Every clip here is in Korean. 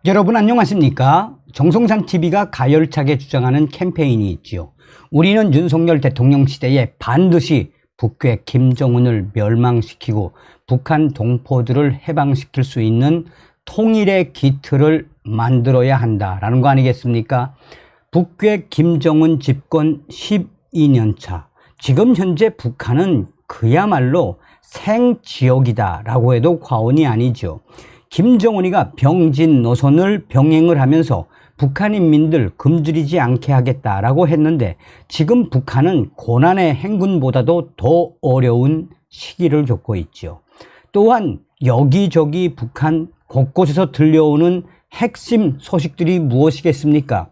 여러분 안녕하십니까? 정성산TV가 가열차게 주장하는 캠페인이 있지요. 우리는 윤석열 대통령 시대에 반드시 북괴 김정은을 멸망시키고 북한 동포들을 해방시킬 수 있는 통일의 기틀을 만들어야 한다라는 거 아니겠습니까? 북괴 김정은 집권 12년 차. 지금 현재 북한은 그야말로 생지옥이다라고 해도 과언이 아니죠. 김정은이가 병진 노선을 병행을 하면서 북한 인민들 굶주리지 않게 하겠다라고 했는데 지금 북한은 고난의 행군보다도 더 어려운 시기를 겪고 있죠. 또한 여기저기 북한 곳곳에서 들려오는 핵심 소식들이 무엇이겠습니까?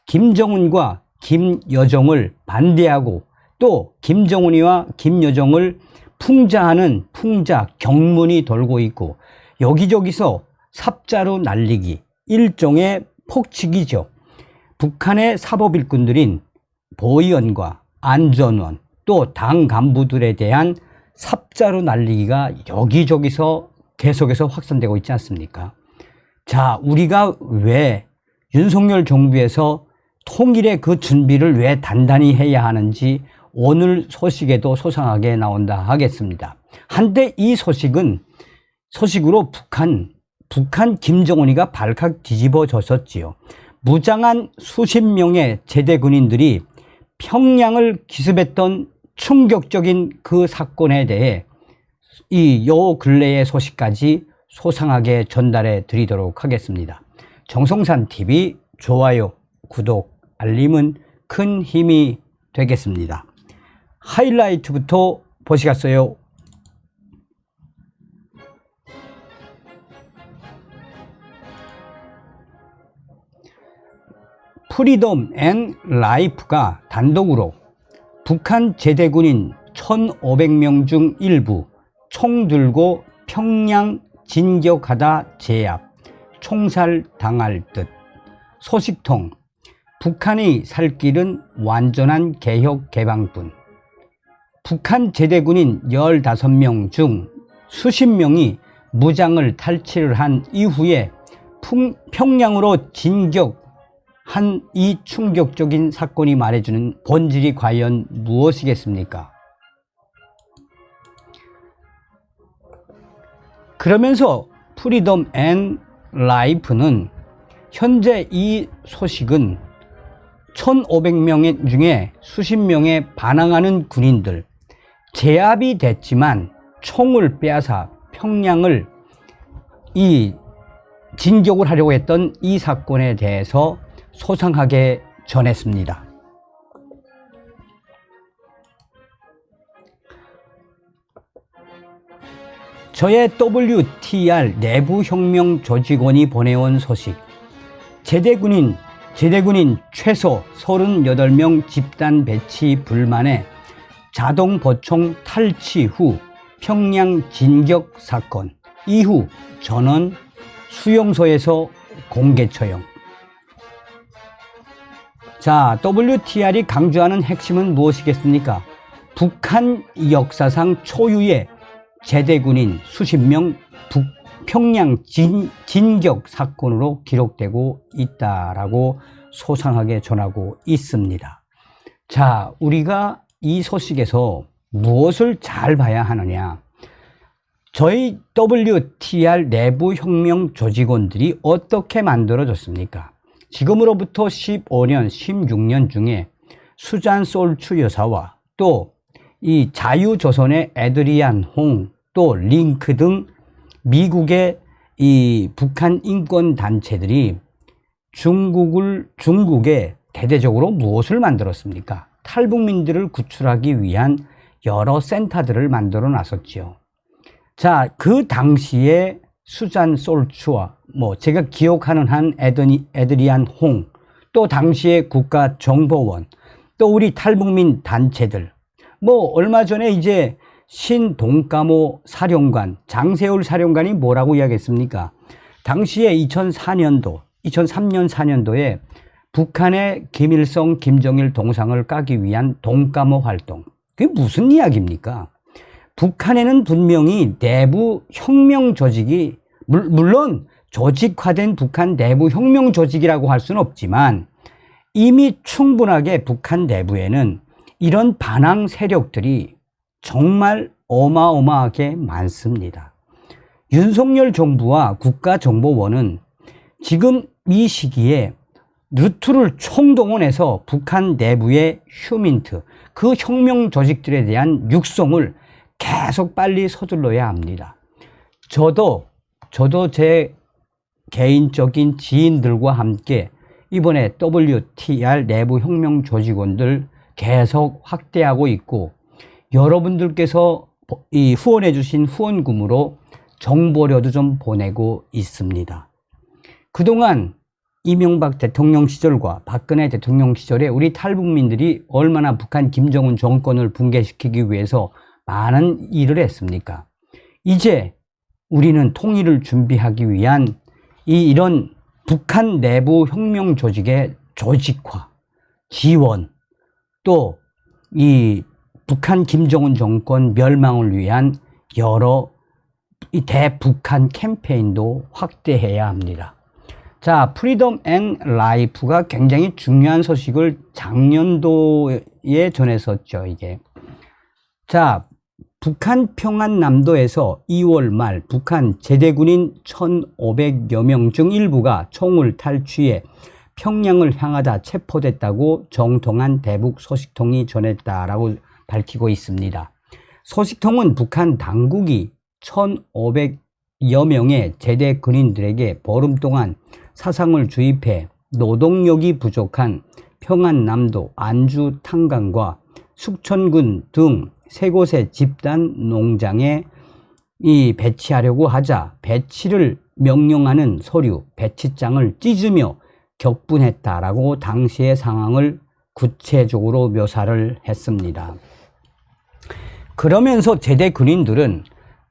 김정은과 김여정을 반대하고 또 김정은이와 김여정을 풍자하는 풍자 경문이 돌고 있고 여기저기서 삽자루 날리기, 일종의 폭치기죠. 북한의 사법 일꾼들인 보위원과 안전원 또 당 간부들에 대한 삽자루 날리기가 여기저기서 계속해서 확산되고 있지 않습니까? 자, 우리가 왜 윤석열 정부에서 통일의 그 준비를 왜 단단히 해야 하는지 오늘 소식에도 소상하게 나온다 하겠습니다. 한때 이 소식으로 북한 김정은이가 발칵 뒤집어졌었지요. 무장한 수십 명의 제대 군인들이 평양을 기습했던 충격적인 그 사건에 대해 요 근래의 소식까지 소상하게 전달해 드리도록 하겠습니다. 정성산TV 좋아요, 구독, 알림은 큰 힘이 되겠습니다. 하이라이트부터 보시겠어요? 프리덤 앤 라이프가 단독으로 북한 제대군인 1,500명 중 일부 총 들고 평양 진격하다 제압, 총살당할 듯. 소식통, 북한의 살 길은 완전한 개혁 개방뿐. 북한 제대군인 15명 중 수십 명이 무장을 탈취를 한 이후에 평양으로 진격한 이 충격적인 사건이 말해주는 본질이 과연 무엇이겠습니까? 그러면서 프리덤 앤 라이프는 현재 이 소식은 1,500명 중에 수십 명의 반항하는 군인들 제압이 됐지만 총을 빼앗아 평양을 진격을 하려고 했던 이 사건에 대해서 소상하게 전했습니다. 저의 WTR 내부혁명 조직원이 보내온 소식. 제대군인 최소 38명 집단 배치 불만에 자동 보총 탈취 후 평양 진격 사건 이후 전원 수용소에서 공개 처형. 자, WTR이 강조하는 핵심은 무엇이겠습니까? 북한 역사상 초유의 제대군인 수십 명 평양 진격 사건으로 기록되고 있다라고 소상하게 전하고 있습니다. 자, 우리가 이 소식에서 무엇을 잘 봐야 하느냐? 저희 WTR 내부혁명 조직원들이 어떻게 만들어졌습니까? 지금으로부터 15년, 16년 중에 수잔 솔추 여사와 또 이 자유조선의 에드리안 홍, 또 링크 등 미국의 이 북한 인권 단체들이 중국에 대대적으로 무엇을 만들었습니까? 탈북민들을 구출하기 위한 여러 센터들을 만들어 놨었지요. 자, 그 당시에 수잔 솔추와 제가 기억하는 한 에드리안 홍, 또 당시의 국가정보원, 또 우리 탈북민 단체들, 얼마 전에 이제 신동까모 사령관, 장세울 사령관이 뭐라고 이야기했습니까? 당시에 2003년, 4년도에 북한의 김일성, 김정일 동상을 까기 위한 동까모 활동. 그게 무슨 이야기입니까? 북한에는 분명히 내부 혁명 조직이 물론 조직화된 북한 내부 혁명 조직이라고 할 수는 없지만 이미 충분하게 북한 내부에는 이런 반항 세력들이 정말 어마어마하게 많습니다. 윤석열 정부와 국가정보원은 지금 이 시기에 루트를 총동원해서 북한 내부의 휴민트, 그 혁명 조직들에 대한 육성을 계속 빨리 서둘러야 합니다. 저도 제 개인적인 지인들과 함께 이번에 WTR 내부 혁명 조직원들 계속 확대하고 있고, 여러분들께서 이 후원해 주신 후원금으로 정보료도 좀 보내고 있습니다. 그동안 이명박 대통령 시절과 박근혜 대통령 시절에 우리 탈북민들이 얼마나 북한 김정은 정권을 붕괴시키기 위해서 많은 일을 했습니까? 이제 우리는 통일을 준비하기 위한 이런 북한 내부 혁명 조직의 조직화, 지원, 또 이 북한 김정은 정권 멸망을 위한 여러 이 대북한 캠페인도 확대해야 합니다. 자, 프리덤 앤 라이프가 굉장히 중요한 소식을 작년도에 전했었죠, 이게. 자, 북한 평안남도에서 2월 말 북한 제대군인 1,500여 명 중 일부가 총을 탈취해 평양을 향하다 체포됐다고 정통한 대북 소식통이 전했다라고 밝히고 있습니다. 소식통은 북한 당국이 1,500여 명의 제대 군인들에게 보름 동안 사상을 주입해 노동력이 부족한 평안남도 안주 탄강과 숙천군 등 세 곳의 집단 농장에 배치하려고 하자 배치를 명령하는 서류, 배치장을 찢으며 격분했다라고 당시의 상황을 구체적으로 묘사를 했습니다. 그러면서 제대 군인들은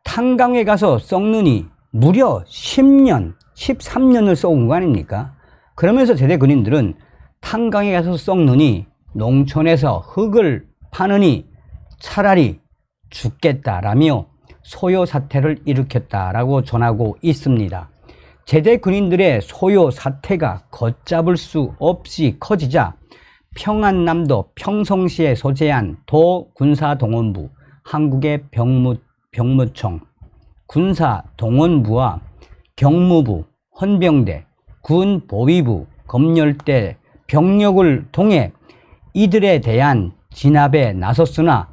탄강에 가서 썩느니 무려 10년, 13년을 썩은 거 아닙니까? 그러면서 제대 군인들은 탄강에 가서 썩느니 농촌에서 흙을 파느니 차라리 죽겠다라며 소요 사태를 일으켰다라고 전하고 있습니다. 제대 군인들의 소요 사태가 걷잡을 수 없이 커지자 평안남도 평성시에 소재한 도군사동원부, 한국의 병무청, 군사동원부와 경무부, 헌병대, 군보위부, 검열대 병력을 통해 이들에 대한 진압에 나섰으나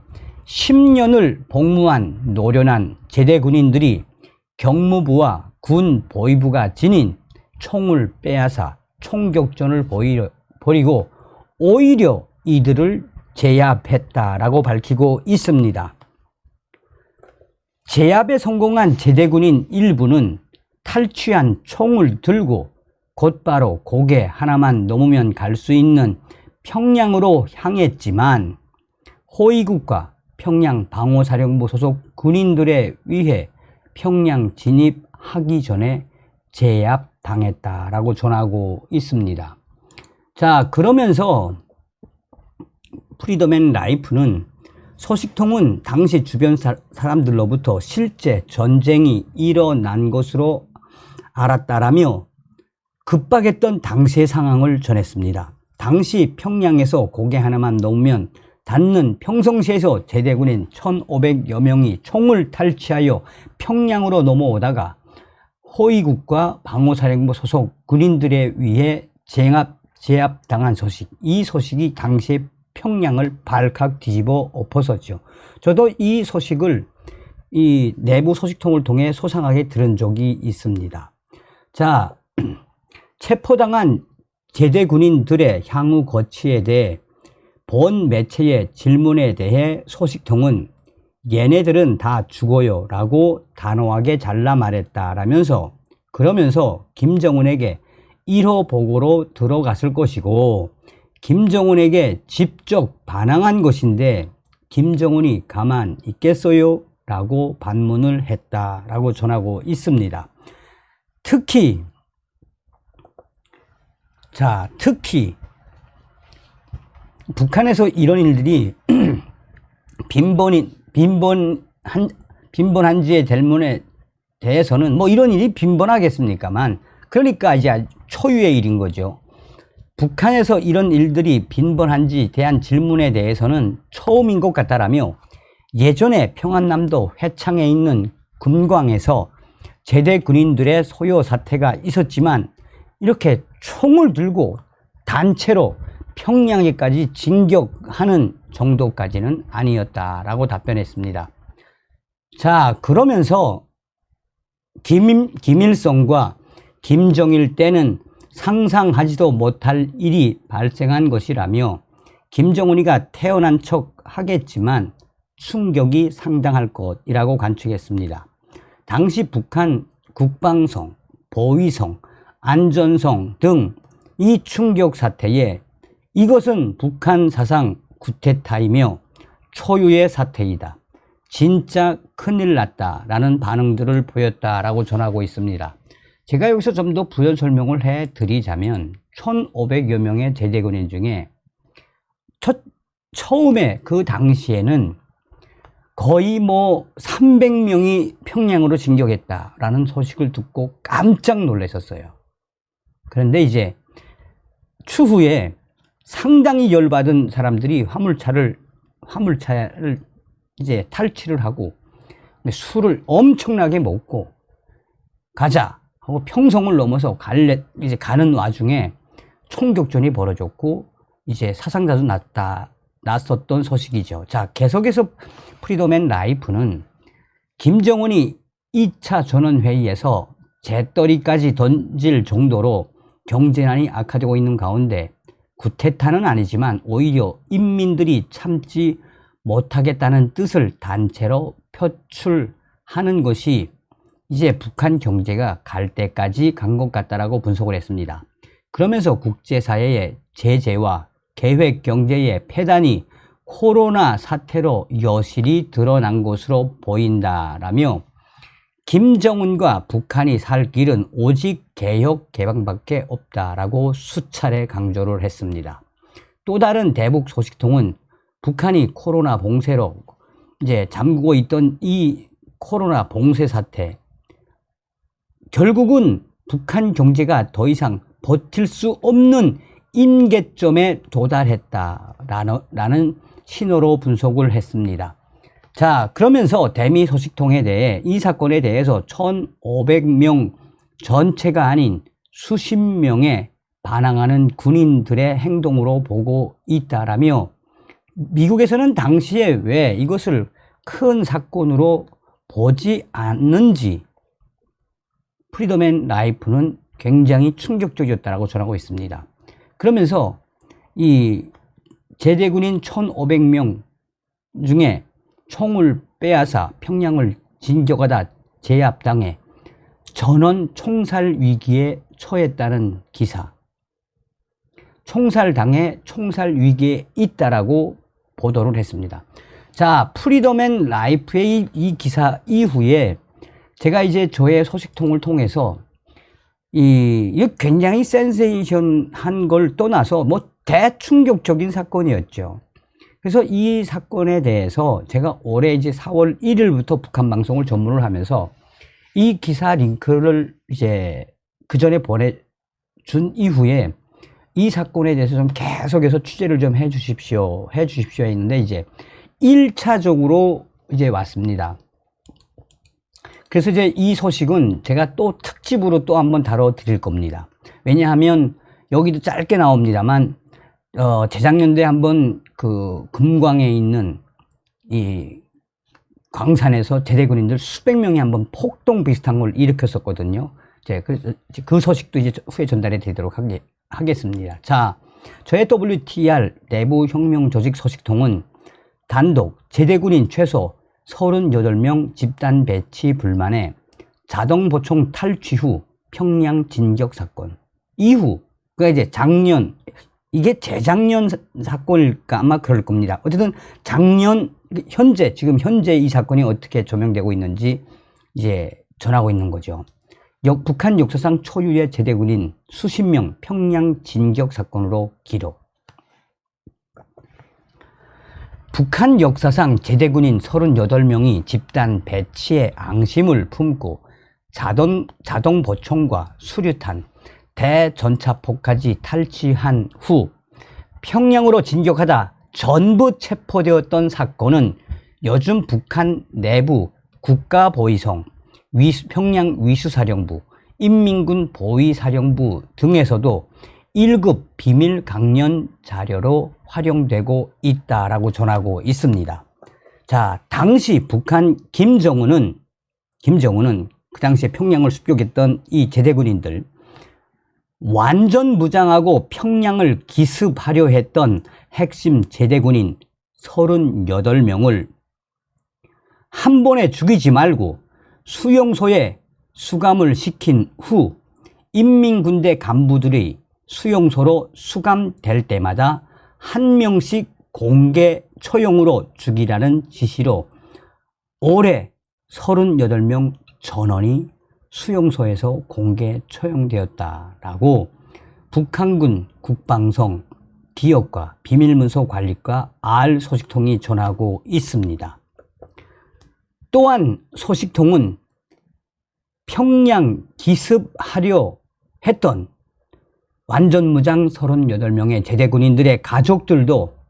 10년을 복무한 노련한 제대 군인들이 경무부와 군 보위부가 지닌 총을 빼앗아 총격전을 벌이고 오히려 이들을 제압했다라고 밝히고 있습니다. 제압에 성공한 제대군인 일부는 탈취한 총을 들고 곧바로 고개 하나만 넘으면 갈 수 있는 평양으로 향했지만 호위국과 평양 방호사령부 소속 군인들에 의해 평양 진입하기 전에 제압당했다라고 전하고 있습니다. 자, 그러면서 프리덤 앤 라이프는 소식통은 당시 주변 사람들로부터 실제 전쟁이 일어난 것으로 알았다라며 급박했던 당시의 상황을 전했습니다. 당시 평양에서 고개 하나만 넘으면 닿는 평성시에서 제대군인 1,500여 명이 총을 탈취하여 평양으로 넘어오다가 호위국과 방호사령부 소속 군인들에 의해 제압당한 소식, 이 소식이 당시에 평양을 발칵 뒤집어 엎었었죠. 저도 이 소식을 이 내부 소식통을 통해 소상하게 들은 적이 있습니다. 자, 체포당한 제대 군인들의 향후 거취에 대해 본 매체의 질문에 대해 소식통은 얘네들은 다 죽어요 라고 단호하게 잘라 말했다라면서, 그러면서 김정은에게 1호 보고로 들어갔을 것이고 김정은에게 직접 반항한 것인데 김정은이 가만 있겠어요? 라고 반문을 했다라고 전하고 있습니다. 특히 북한에서 이런 일들이 빈번한지의 질문에 대해서는 뭐 이런 일이 빈번하겠습니까만, 그러니까 이제 초유의 일인 거죠. 북한에서 이런 일들이 빈번한지 대한 질문에 대해서는 처음인 것 같다라며, 예전에 평안남도 회창에 있는 금광에서 제대 군인들의 소요 사태가 있었지만 이렇게 총을 들고 단체로 평양에까지 진격하는 정도까지는 아니었다라고 답변했습니다. 자, 그러면서 김일성과 김정일 때는 상상하지도 못할 일이 발생한 것이라며, 김정은이가 태어난 척 하겠지만 충격이 상당할 것이라고 관측했습니다. 당시 북한 국방성, 보위성, 안전성 등 이 충격 사태에 이것은 북한 사상 쿠데타이며 초유의 사태이다, 진짜 큰일 났다라는 반응들을 보였다라고 전하고 있습니다. 제가 여기서 좀 더 부연 설명을 해드리자면 1,500여 명의 제대군인 중에 처음에 그 당시에는 거의 뭐 300명이 평양으로 진격했다라는 소식을 듣고 깜짝 놀랐었어요. 그런데 이제 추후에 상당히 열받은 사람들이 화물차를 이제 탈취를 하고 술을 엄청나게 먹고 가자 하고 평성을 넘어서 이제 가는 와중에 총격전이 벌어졌고 이제 사상자도 났었던 소식이죠. 자, 계속해서 프리덤 앤 라이프는 김정은이 2차 전원회의에서 재떨이까지 던질 정도로 경제난이 악화되고 있는 가운데 쿠데타는 아니지만 오히려 인민들이 참지 못하겠다는 뜻을 단체로 표출하는 것이 이제 북한 경제가 갈 때까지 간 것 같다라고 분석을 했습니다. 그러면서 국제사회의 제재와 계획 경제의 폐단이 코로나 사태로 여실히 드러난 것으로 보인다라며, 김정은과 북한이 살 길은 오직 개혁 개방밖에 없다라고 수차례 강조를 했습니다. 또 다른 대북 소식통은 북한이 코로나 봉쇄로 이제 잠그고 있던 이 코로나 봉쇄 사태, 결국은 북한 경제가 더 이상 버틸 수 없는 임계점에 도달했다라는 신호로 분석을 했습니다. 자, 그러면서 대미 소식통에 대해 이 사건에 대해서 1,500명 전체가 아닌 수십 명의 반항하는 군인들의 행동으로 보고 있다라며, 미국에서는 당시에 왜 이것을 큰 사건으로 보지 않는지 프리덤 앤 라이프는 굉장히 충격적이었다고 전하고 있습니다. 그러면서 이 제대군인 1,500명 중에 총을 빼앗아 평양을 진격하다 제압당해 전원 총살 위기에 처했다는 기사, 총살당해 총살 위기에 있다라고 보도를 했습니다. 자, 프리덤 앤 라이프의 이 기사 이후에 제가 이제 저의 소식통을 통해서 이 굉장히 센세이션한 걸 떠나서 뭐 대충격적인 사건이었죠. 그래서 이 사건에 대해서 제가 올해 이제 4월 1일부터 북한 방송을 전문을 하면서 이 기사 링크를 이제 그 전에 보내준 이후에 이 사건에 대해서 좀 계속해서 취재를 좀 해주십시오 했는데 이제 1차적으로 이제 왔습니다. 그래서 이제 이 소식은 제가 또 특집으로 또 한번 다뤄드릴 겁니다. 왜냐하면 여기도 짧게 나옵니다만 재작년에 한번 그 금광에 있는 이 광산에서 제대군인들 수백 명이 한번 폭동 비슷한 걸 일으켰었거든요. 그래서 그 소식도 이제 후에 전달해 드리도록 하겠습니다. 자, 저의 WTR 내부 혁명 조직 소식통은 단독 제대군인 최소 38명 집단 배치 불만에 자동 보총 탈취 후 평양 진격 사건 이후, 그러니까 이제 작년, 이게 재작년 사건일까 아마 그럴 겁니다. 어쨌든 작년, 지금 현재 이 사건이 어떻게 조명되고 있는지 이제 전하고 있는 거죠. 북한 역사상 초유의 제대군인 수십 명 평양 진격 사건으로 기록. 북한 역사상 제대군인 38명이 집단 배치의 앙심을 품고 자동 보총과 수류탄, 대전차포까지 탈취한 후 평양으로 진격하다 전부 체포되었던 사건은 요즘 북한 내부 국가보위성, 평양 위수사령부, 인민군 보위사령부 등에서도 1급 비밀 강연 자료로 활용되고 있다라고 전하고 있습니다. 자, 당시 북한 김정은은 그 당시에 평양을 습격했던 이 제대군인들, 완전 무장하고 평양을 기습하려 했던 핵심 제대군인 38명을 한 번에 죽이지 말고 수용소에 수감을 시킨 후 인민군대 간부들이 수용소로 수감될 때마다 한 명씩 공개 처형으로 죽이라는 지시로 올해 38명 전원이 수용소에서 공개 처형되었다라고 북한군 국방성 기업과 비밀문서 관리과 알 소식통이 전하고 있습니다. 또한 소식통은 평양 기습하려 했던 완전무장 38명의 제대군인들의 가족들도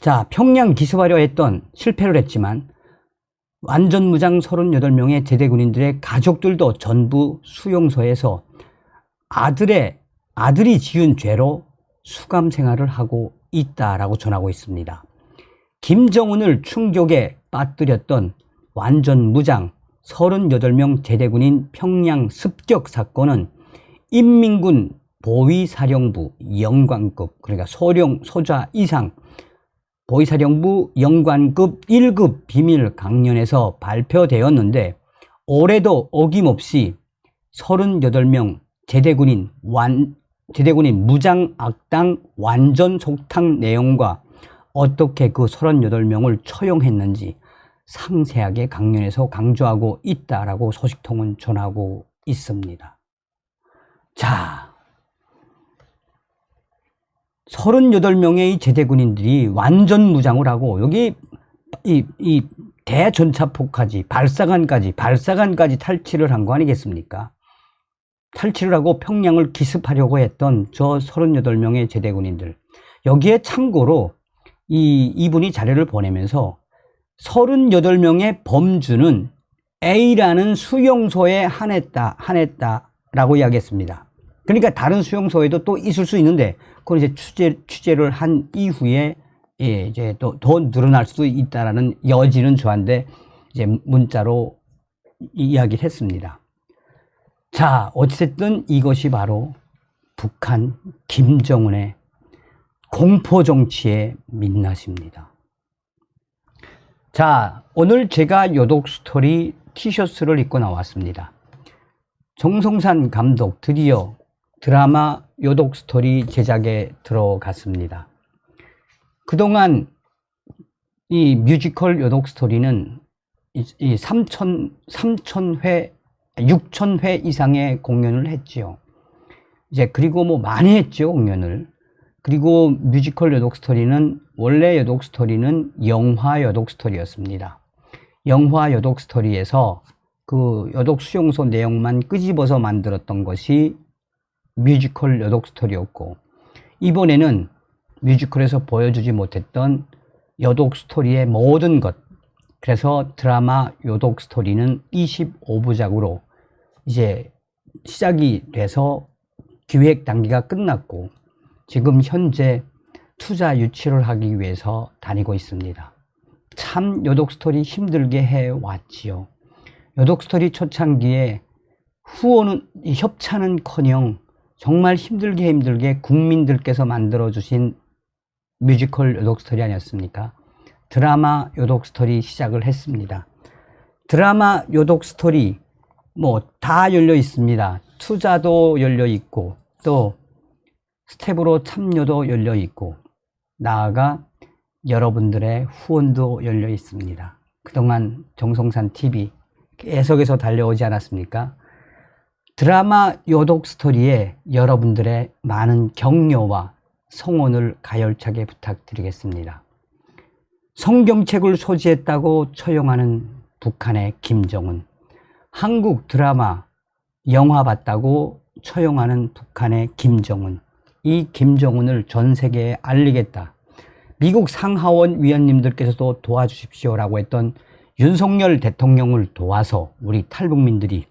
자, 평양 기습하려 했던 실패를 했지만 완전무장 38명의 제대군인들의 가족들도 전부 수용소에서 아들이 지은 죄로 수감 생활을 하고 있다라고 전하고 있습니다. 김정은을 충격에 빠뜨렸던 완전무장 38명 제대군인 평양 습격 사건은 인민군 보위사령부 영관급, 그러니까 소좌 이상 보위사령부 영관급 1급 비밀 강연에서 발표되었는데 올해도 어김없이 38명 제대군인 무장 악당 완전 속탕 내용과 어떻게 그 38명을 처형했는지 상세하게 강연에서 강조하고 있다라고 소식통은 전하고 있습니다. 자, 38명의 제대군인들이 완전 무장을 하고 여기 이 대전차포까지 발사관까지 탈취를 한 거 아니겠습니까? 탈취를 하고 평양을 기습하려고 했던 저 38명의 제대군인들. 여기에 참고로 이분이 자료를 보내면서 38명의 범주는 A라는 수용소에 한했다라고 이야기했습니다. 그러니까 다른 수용소에도 또 있을 수 있는데 그걸 이제 취재를 한 이후에 이제 또 더 늘어날 수도 있다라는 여지는 저한테 이제 문자로 이야기를 했습니다. 자, 어쨌든 이것이 바로 북한 김정은의 공포 정치의 민낯입니다. 자, 오늘 제가 요독 스토리 티셔츠를 입고 나왔습니다. 정성산 감독 드디어 드라마 요독 스토리 제작에 들어갔습니다. 그동안 이 뮤지컬 요독 스토리는 이 6,000회 이상의 공연을 했지요. 이제 그리고 뭐 많이 했죠, 공연을. 그리고 뮤지컬 요독 스토리는 원래 요독 스토리는 영화 요독 스토리였습니다. 영화 요독 스토리에서 그 요독 수용소 내용만 끄집어서 만들었던 것이 뮤지컬 요독 스토리였고, 이번에는 뮤지컬에서 보여주지 못했던 요독 스토리의 모든 것, 그래서 드라마 요독 스토리는 25부작으로 이제 시작이 돼서 기획 단계가 끝났고 지금 현재 투자 유치를 하기 위해서 다니고 있습니다. 참 요독 스토리 힘들게 해왔지요. 요독 스토리 초창기에 협찬은커녕 정말 힘들게 국민들께서 만들어주신 뮤지컬 요독 스토리 아니었습니까? 드라마 요독 스토리 시작을 했습니다. 드라마 요독 스토리 뭐 다 열려 있습니다. 투자도 열려 있고 또 스텝으로 참여도 열려 있고 나아가 여러분들의 후원도 열려 있습니다. 그동안 정성산 TV 계속해서 달려오지 않았습니까? 드라마 요독 스토리에 여러분들의 많은 격려와 성원을 가열차게 부탁드리겠습니다. 성경책을 소지했다고 처형하는 북한의 김정은. 한국 드라마, 영화 봤다고 처용하는 북한의 김정은. 이 김정은을 전 세계에 알리겠다. 미국 상하원 위원님들께서도 도와주십시오라고 했던 윤석열 대통령을 도와서 우리 탈북민들이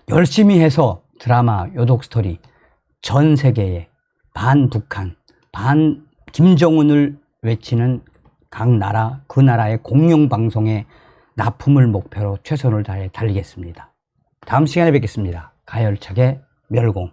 열심히 해서 드라마 요독 스토리 전 세계에 반 북한, 반 김정은을 외치는 각 나라, 그 나라의 공영 방송에 납품을 목표로 최선을 다해 달리겠습니다. 다음 시간에 뵙겠습니다. 가열차게 멸공.